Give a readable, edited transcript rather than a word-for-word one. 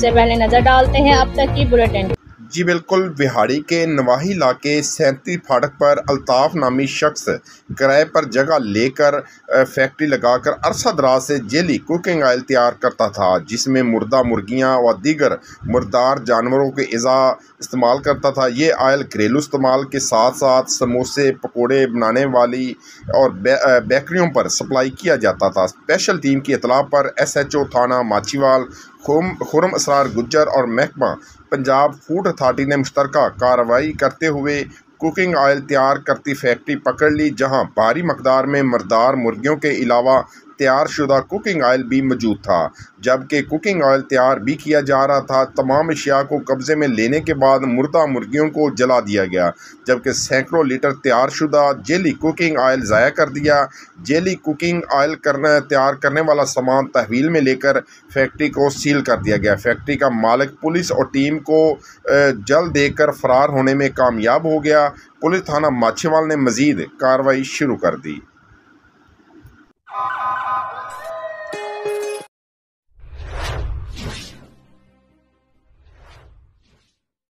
सबसे पहले नजर डालते हैं अब तक की बुलेटिन। जी बिल्कुल, बिहाड़ी के नवाही इलाके 37 फाटक पर अल्ताफ़ नामी शख्स किराए पर जगह लेकर फैक्ट्री लगाकर अरसा दराज से जेली कुकिंग ऑयल तैयार करता था, जिसमें मुर्दा मुर्गियां व दीगर मुर्दार जानवरों के अज़ा इस्तेमाल करता था। ये ऑयल घरेलू इस्तेमाल के साथ साथ समोसे पकोड़े बनाने वाली और बेकरियों पर सप्लाई किया जाता था। स्पेशल टीम की इतला पर SHO थाना माचीवाल खुरम असरार गुज्जर और महकमा पंजाब फूड अथॉरिटी ने मुश्तरका कार्रवाई करते हुए कुकिंग ऑयल तैयार करती फैक्ट्री पकड़ ली, जहां भारी मकदार में मर्दार मुर्गियों के अलावा तैयार शुदा कुकिंग ऑयल भी मौजूद था, जबकि कुकिंग ऑयल तैयार भी किया जा रहा था। तमाम अशिया को कब्जे में लेने के बाद मुर्दा मुर्गियों को जला दिया गया, जबकि सैकड़ों लीटर तैयार शुदा जेली कुकिंग ऑयल ज़ाया कर दिया। जेली कुकिंग ऑयल तैयार करने वाला सामान तहवील में लेकर फैक्ट्री को सील कर दिया गया। फैक्ट्री का मालिक पुलिस और टीम को जल्द देकर फरार होने में कामयाब हो गया। पुलिस थाना माचीवाल ने मज़ीद कार्रवाई शुरू कर दी।